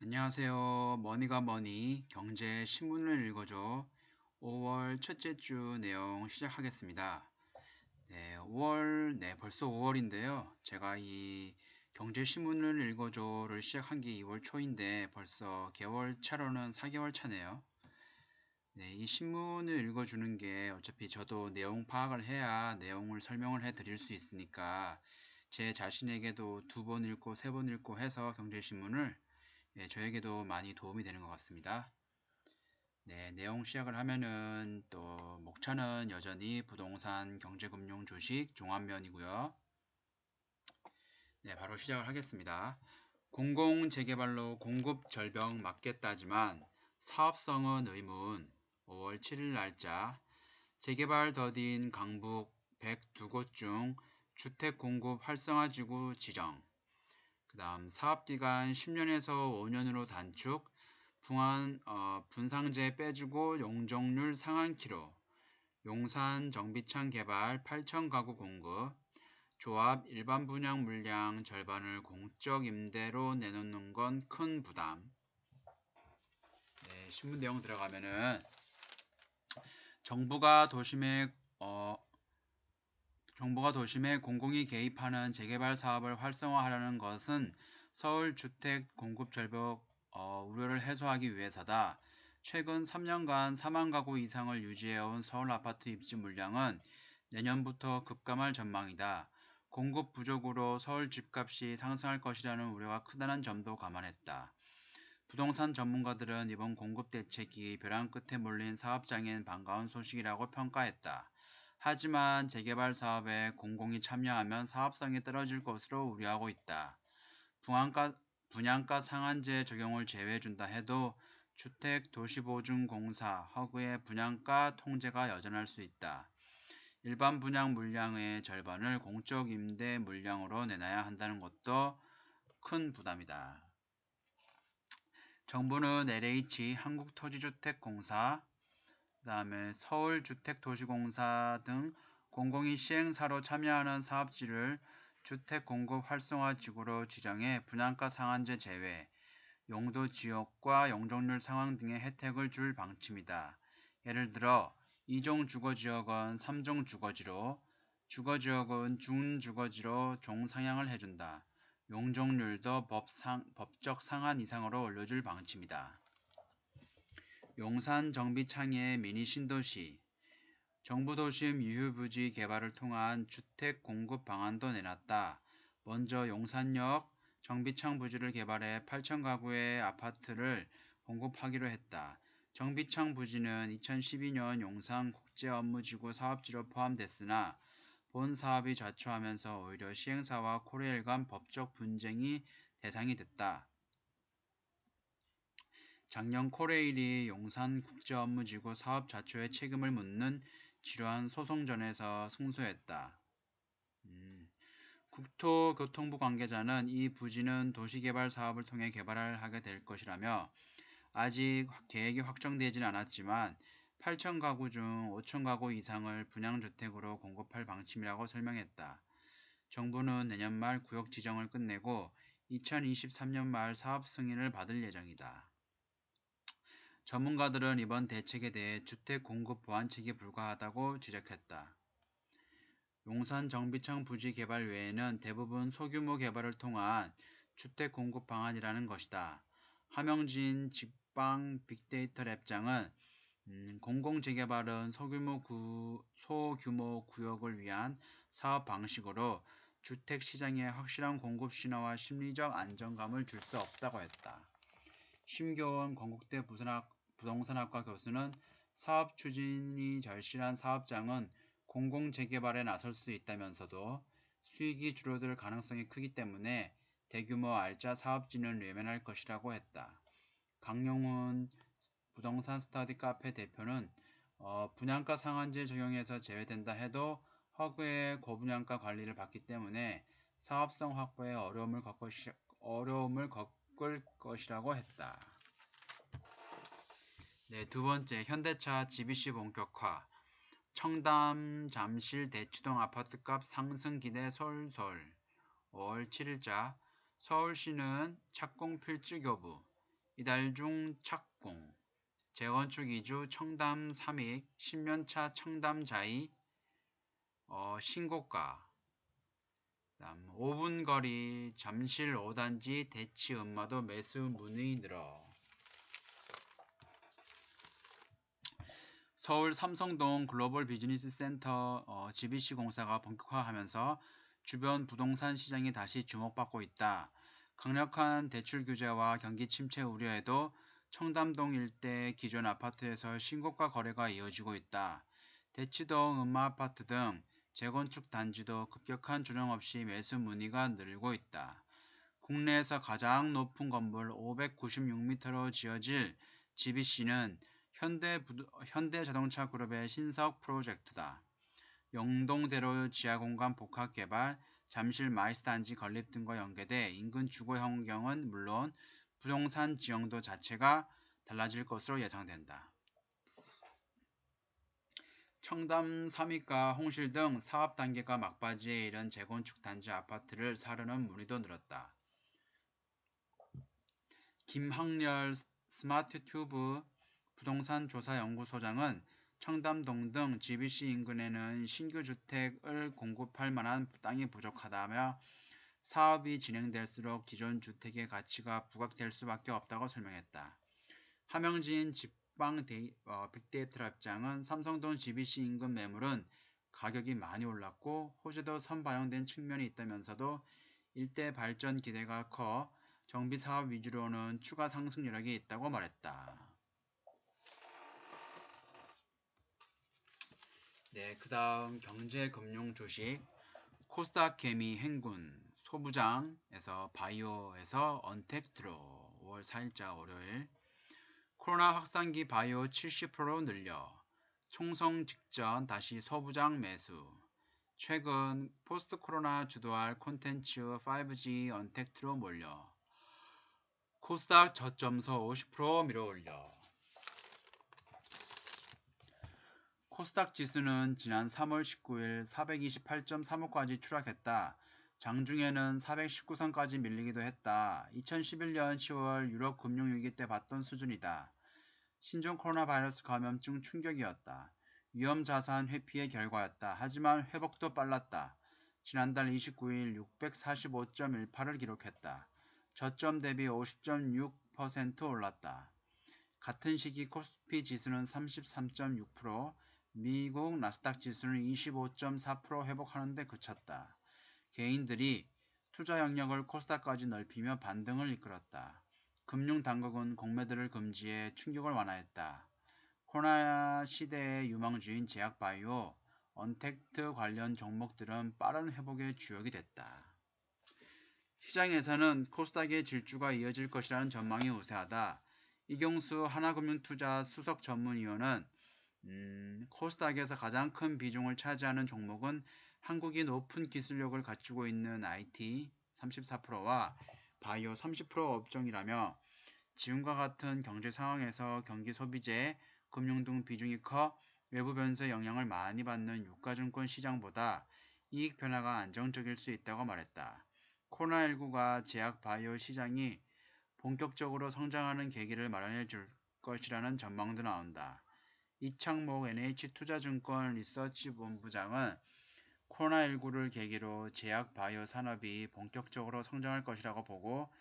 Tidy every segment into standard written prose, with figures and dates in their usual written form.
안녕하세요. 머니가 머니 경제 신문을 읽어줘. 5월 첫째 주 내용 시작하겠습니다. 네, 벌써 5월인데요. 제가 이 경제 신문을 읽어줘를 시작한 게 2월 초인데 벌써 개월 차로는 4개월 차네요. 네, 이 신문을 읽어주는 게 어차피 저도 내용 파악을 해야 내용을 설명을 해 드릴 수 있으니까 제 자신에게도 2번 읽고 3번 읽고 해서 경제신문을 저에게도 많이 도움이 되는 것 같습니다. 네, 내용 시작을 하면은 또 목차는 여전히 부동산, 경제금융, 주식, 종합면이고요. 네, 바로 시작을 하겠습니다. 공공재개발로 공급 절벽 막겠다지만 사업성은 의문. 5월 7일 날짜 재개발 더딘 강북 102곳 중 주택 공급 활성화지구 지정. 그 다음 사업기간 10년에서 5년으로 단축, 분상제 빼주고 용적률 상한키로, 용산 정비창 개발 8천 가구 공급, 조합 일반 분양 물량 절반을 공적 임대로 내놓는 건 큰 부담. 네, 신문 내용 들어가면은 정부가 도심에 공공이 개입하는 재개발 사업을 활성화하려는 것은 서울 주택 공급 절벽 우려를 해소하기 위해서다. 최근 3년간 4만 가구 이상을 유지해온 서울 아파트 입지 물량은 내년부터 급감할 전망이다. 공급 부족으로 서울 집값이 상승할 것이라는 우려가 크다는 점도 감안했다. 부동산 전문가들은 이번 공급 대책이 벼랑 끝에 몰린 사업장엔 반가운 소식이라고 평가했다. 하지만 재개발 사업에 공공이 참여하면 사업성이 떨어질 것으로 우려하고 있다. 분양가 상한제 적용을 제외해준다 해도 주택도시보증공사 허그의 분양가 통제가 여전할 수 있다. 일반 분양 물량의 절반을 공적 임대 물량으로 내놔야 한다는 것도 큰 부담이다. 정부는 LH, 한국토지주택공사, 그 다음에 서울주택도시공사 등 공공이 시행사로 참여하는 사업지를 주택공급 활성화 지구로 지정해 분양가 상한제 제외, 용도 지역과 용적률 상황 등의 혜택을 줄 방침이다. 예를 들어 2종 주거지역은 3종 주거지로, 주거지역은 준주거지로 종상향을 해준다. 용적률도 법적 상한 이상으로 올려줄 방침이다. 용산 정비창의 미니 신도시, 정부 도심 유휴부지 개발을 통한 주택 공급 방안도 내놨다. 먼저 용산역 정비창 부지를 개발해 8천 가구의 아파트를 공급하기로 했다. 정비창 부지는 2012년 용산 국제업무지구 사업지로 포함됐으나 본 사업이 좌초하면서 오히려 시행사와 코레일 간 법적 분쟁이 대상이 됐다. 작년 코레일이 용산국제업무지구 사업 좌초의 책임을 묻는 지루한 소송전에서 승소했다. 국토교통부 관계자는 이 부지는 도시개발 사업을 통해 개발을 하게 될 것이라며 아직 계획이 확정되진 않았지만 8천 가구 중 5천 가구 이상을 분양주택으로 공급할 방침이라고 설명했다. 정부는 내년 말 구역 지정을 끝내고 2023년 말 사업 승인을 받을 예정이다. 전문가들은 이번 대책에 대해 주택 공급 보완책이 불가하다고 지적했다. 용산 정비창 부지 개발 외에는 대부분 소규모 개발을 통한 주택 공급 방안이라는 것이다. 하명진 직방 빅데이터 랩장은 공공재개발은 소규모 구역을 위한 사업 방식으로 주택 시장에 확실한 공급 신호와 심리적 안정감을 줄 수 없다고 했다. 심교원 건국대 부동산학과 교수는 사업 추진이 절실한 사업장은 공공재개발에 나설 수 있다면서도 수익이 줄어들 가능성이 크기 때문에 대규모 알짜 사업지는 외면할 것이라고 했다. 강용훈 부동산 스터디 카페 대표는 분양가 상한제 적용에서 제외된다 해도 허그의 고분양가 관리를 받기 때문에 사업성 확보에 어려움을 겪을 것이라고 했다. 네, 두 번째, 현대차 GBC 본격화. 청담 잠실 대치동 아파트값 상승 기대 솔솔. 5월 7일자 서울시는 착공 필지 교부, 이달 중 착공, 재건축 2주 청담 3익, 10년차 청담 자이 신고가, 그다음 5분 거리 잠실 5단지 대치 음마도 매수 문의 늘어. 서울 삼성동 글로벌 비즈니스 센터 GBC 공사가 본격화하면서 주변 부동산 시장이 다시 주목받고 있다. 강력한 대출 규제와 경기 침체 우려에도 청담동 일대 기존 아파트에서 신고가 거래가 이어지고 있다. 대치동 음마아파트 등 재건축 단지도 급격한 조정 없이 매수 문의가 늘고 있다. 국내에서 가장 높은 건물 596m로 지어질 GBC는 현대자동차 그룹의 신사업 프로젝트다. 영동대로 지하공간 복합개발, 잠실 마이스단지 건립 등과 연계돼 인근 주거 환경은 물론 부동산 지형도 자체가 달라질 것으로 예상된다. 청담 3위가 홍실 등 사업 단계가 막바지에 이른 재건축 단지 아파트를 사려는 문의도 늘었다. 김학렬 스마트튜브 부동산 조사연구소장은 청담동 등 GBC 인근에는 신규 주택을 공급할 만한 땅이 부족하다며 사업이 진행될수록 기존 주택의 가치가 부각될 수밖에 없다고 설명했다. 함영진 직방 빅데이터 합장은 삼성동 GBC 인근 매물은 가격이 많이 올랐고 호재도 선반영된 측면이 있다면서도 일대 발전 기대가 커 정비 사업 위주로는 추가 상승 여력이 있다고 말했다. 네, 그 다음 경제금융 주식 코스닥 개미 행군 소부장에서 바이오에서 언택트로 5월 4일자 월요일 코로나 확산기 바이오 70% 늘려 총성 직전 다시 소부장 매수 최근 포스트 코로나 주도할 콘텐츠 5G 언택트로 몰려 코스닥 저점서 50% 밀어올려 코스닥 지수는 지난 3월 19일 428.35까지 추락했다. 장중에는 419선까지 밀리기도 했다. 2011년 10월 유럽 금융위기 때 봤던 수준이다. 신종 코로나 바이러스 감염증 충격이었다. 위험자산 회피의 결과였다. 하지만 회복도 빨랐다. 지난달 29일 645.18을 기록했다. 저점 대비 50.6% 올랐다. 같은 시기 코스피 지수는 33.6%, 미국 나스닥 지수는 25.4% 회복하는 데 그쳤다. 개인들이 투자 영역을 코스닥까지 넓히며 반등을 이끌었다. 금융당국은 공매도를 금지해 충격을 완화했다. 코로나 시대의 유망주인 제약바이오, 언택트 관련 종목들은 빠른 회복의 주역이 됐다. 시장에서는 코스닥의 질주가 이어질 것이라는 전망이 우세하다. 이경수 하나금융투자 수석전문위원은 코스닥에서 가장 큰 비중을 차지하는 종목은 한국이 높은 기술력을 갖추고 있는 IT 34%와 바이오 30% 업종이라며 지금과 같은 경제 상황에서 경기 소비재, 금융 등 비중이 커 외부 변수의 영향을 많이 받는 유가증권 시장보다 이익 변화가 안정적일 수 있다고 말했다. 코로나19가 제약 바이오 시장이 본격적으로 성장하는 계기를 마련해 줄 것이라는 전망도 나온다. 이창목 NH투자증권 리서치본부장은 코로나19를 계기로 제약 바이오 산업이 본격적으로 성장할 것이라고 보고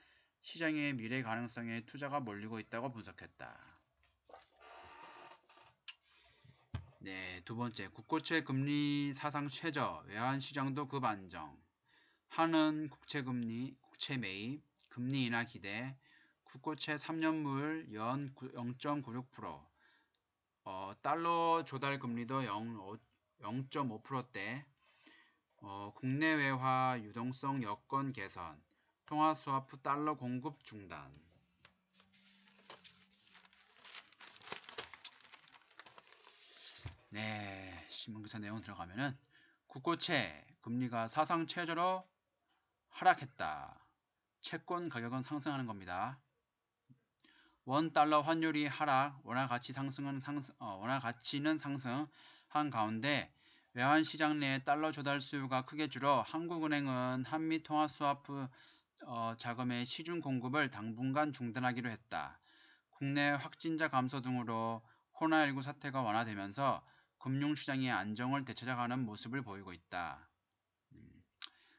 시장의 미래 가능성에 투자가 몰리고 있다고 분석했다. 네, 두 번째, 국고채 금리 사상 최저, 외환시장도 급안정. 한은 국채금리, 국채 매입, 금리 인하 기대, 국고채 3년물 연 0.96%, 달러 조달 금리도 0.5%대, 국내 외화 유동성 여건 개선, 통화 스와프 달러 공급 중단. 네, 신문기사 내용 들어가면은 국고채 금리가 사상 최저로 하락했다. 채권 가격은 상승하는 겁니다. 원 달러 환율이 하락, 원화 가치는 상승한 가운데 외환 시장 내 달러 조달 수요가 크게 줄어 한국은행은 한미 통화 스와프 자금의 시중 공급을 당분간 중단하기로 했다. 국내 확진자 감소 등으로 코로나19 사태가 완화되면서 금융시장이 안정을 되찾아가는 모습을 보이고 있다.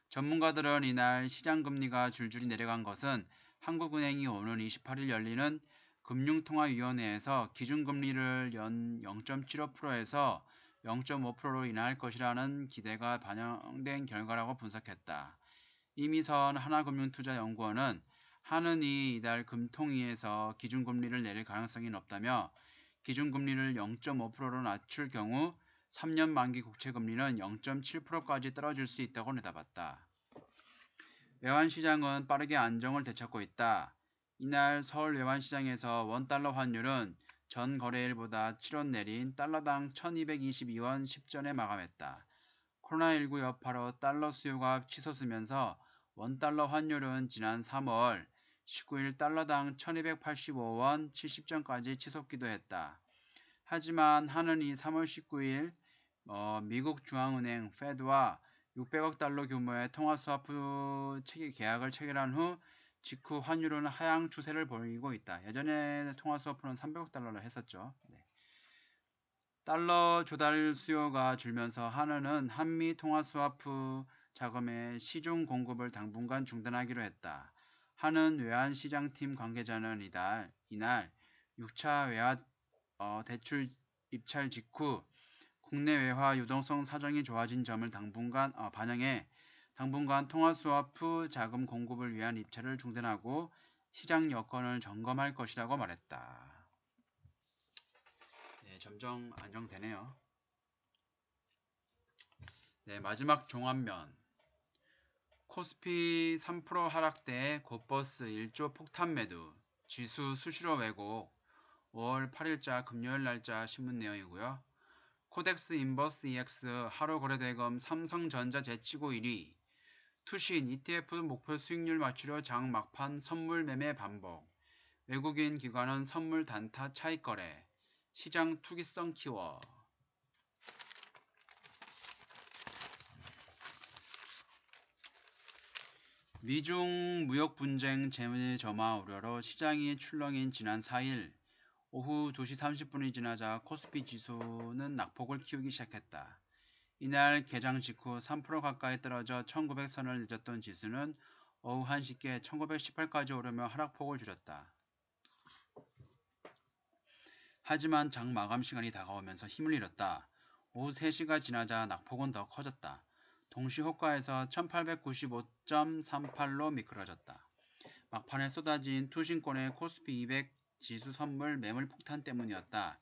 전문가들은 이날 시장금리가 줄줄이 내려간 것은 한국은행이 오는 28일 열리는 금융통화위원회에서 기준금리를 연 0.75%에서 0.5%로 인하할 것이라는 기대가 반영된 결과라고 분석했다. 이미선 하나금융투자연구원은 한은이 이달 금통위에서 기준금리를 내릴 가능성이 높다며 기준금리를 0.5%로 낮출 경우 3년 만기 국채금리는 0.7%까지 떨어질 수 있다고 내다봤다. 외환시장은 빠르게 안정을 되찾고 있다. 이날 서울 외환시장에서 원달러 환율은 전 거래일보다 7원 내린 달러당 1222원 10전에 마감했다. 코로나19 여파로 달러 수요가 치솟으면서 원달러 환율은 지난 3월 19일 달러당 1285원 70전까지 치솟기도 했다. 하지만 한은이 3월 19일 미국 중앙은행 페드와 600억 달러 규모의 통화스와프 계약을 체결한 후 직후 환율은 하향 추세를 보이고 있다. 예전에 통화스와프는 300억 달러를 했었죠. 네. 달러 조달 수요가 줄면서 한은은 한미 통화스와프 자금의 시중 공급을 당분간 중단하기로 했다. 한은 외환시장팀 관계자는 이날 6차 외화 대출 입찰 직후 국내 외화 유동성 사정이 좋아진 점을 반영해 당분간 통화스와프 자금 공급을 위한 입찰을 중단하고 시장 여건을 점검할 것이라고 말했다. 네, 점점 안정되네요. 네, 마지막 종합면. 코스피 3% 하락대 곧버스 1조 폭탄 매도, 지수 수시로 왜곡, 5월 8일자 금요일 날짜 신문 내용이고요. 코덱스 인버스 EX 하루 거래대금 삼성전자 제치고 1위, 투신 ETF 목표 수익률 맞추려 장 막판 선물 매매 반복, 외국인 기관은 선물 단타 차익 거래, 시장 투기성 키워. 미중 무역 분쟁 재무 점화 우려로 시장이 출렁인 지난 4일 오후 2시 30분이 지나자 코스피 지수는 낙폭을 키우기 시작했다. 이날 개장 직후 3% 가까이 떨어져 1900선을 늦었던 지수는 오후 1시께 1918까지 오르며 하락폭을 줄였다. 하지만 장 마감 시간이 다가오면서 힘을 잃었다. 오후 3시가 지나자 낙폭은 더 커졌다. 동시 호가에서 1895.38로 미끄러졌다. 막판에 쏟아진 투신권의 코스피 200 지수 선물 매물 폭탄 때문이었다.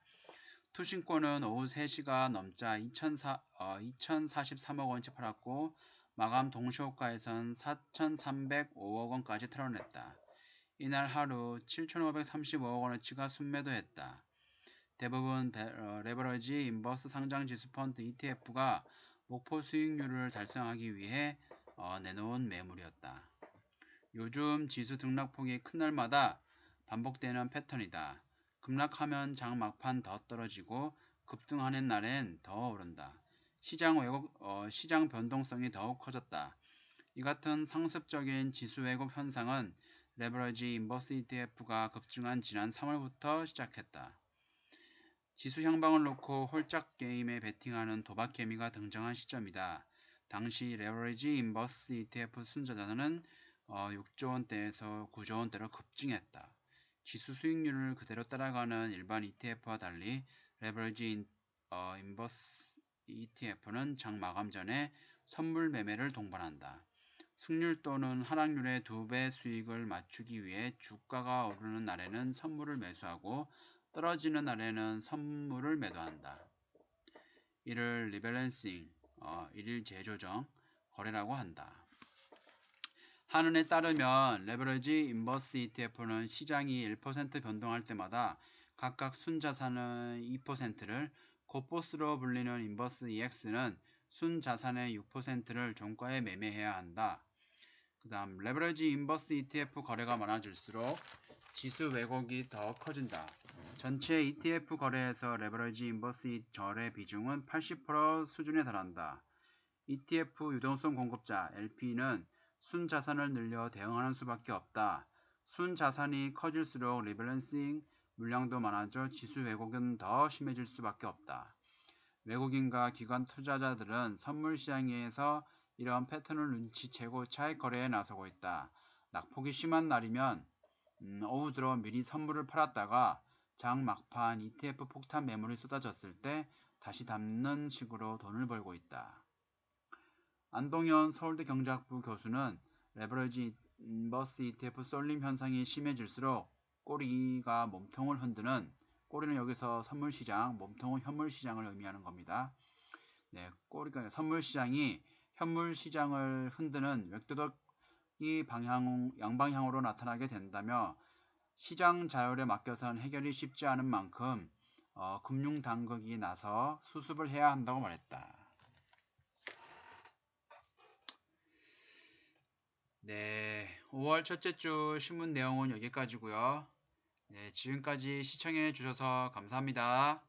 투신권은 오후 3시가 넘자 2,043억 원치 팔았고 마감 동시 호가에선 4,305억 원까지 털어냈다. 이날 하루 7,535억 원어치가 순매도했다. 대부분 레버러지 인버스 상장 지수 펀드 ETF가 목표 수익률을 달성하기 위해 내놓은 매물이었다. 요즘 지수 등락폭이 큰 날마다 반복되는 패턴이다. 급락하면 장 막판 더 떨어지고 급등하는 날엔 더 오른다. 시장 변동성이 더욱 커졌다. 이 같은 상습적인 지수 왜곡 현상은 레버러지 인버스 ETF가 급증한 지난 3월부터 시작했다. 지수 향방을 놓고 홀짝 게임에 베팅하는 도박 개미가 등장한 시점이다. 당시 레버리지 인버스 ETF 순자산은 6조 원대에서 9조 원대로 급증했다. 지수 수익률을 그대로 따라가는 일반 ETF와 달리 레버리지 인버스 ETF는 장 마감 전에 선물 매매를 동반한다. 승률 또는 하락률의 2배 수익을 맞추기 위해 주가가 오르는 날에는 선물을 매수하고 떨어지는 날에는 선물을 매도한다. 이를 리밸런싱, 일일 재조정, 거래라고 한다. 한은에 따르면 레버리지 인버스 ETF는 시장이 1% 변동할 때마다 각각 순자산의 2%를 곧보스로 불리는 인버스 EX는 순자산의 6%를 종가에 매매해야 한다. 그 다음 레버리지 인버스 ETF 거래가 많아질수록 지수 왜곡이 더 커진다. 전체 ETF 거래에서 레버리지 인버스 거래 비중은 80% 수준에 달한다. ETF 유동성 공급자 LP는 순자산을 늘려 대응하는 수밖에 없다. 순자산이 커질수록 리밸런싱 물량도 많아져 지수 왜곡은 더 심해질 수밖에 없다. 외국인과 기관 투자자들은 선물 시장에서 이러한 패턴을 눈치채고 차익 거래에 나서고 있다. 낙폭이 심한 날이면 오후 들어 미리 선물을 팔았다가 장 막판 ETF 폭탄 매물이 쏟아졌을 때 다시 담는 식으로 돈을 벌고 있다. 안동현 서울대 경제학부 교수는 레버리지 인버스 ETF 쏠림 현상이 심해질수록 꼬리가 몸통을 흔드는, 꼬리는 여기서 선물시장, 몸통은 현물시장을 의미하는 겁니다. 네, 꼬리가 선물시장이 현물시장을 흔드는 웩도덕이 양방향으로 나타나게 된다며 시장 자율에 맡겨선 해결이 쉽지 않은 만큼 금융당국이 나서 수습을 해야 한다고 말했다. 네, 5월 첫째 주 신문 내용은 여기까지고요. 네, 지금까지 시청해 주셔서 감사합니다.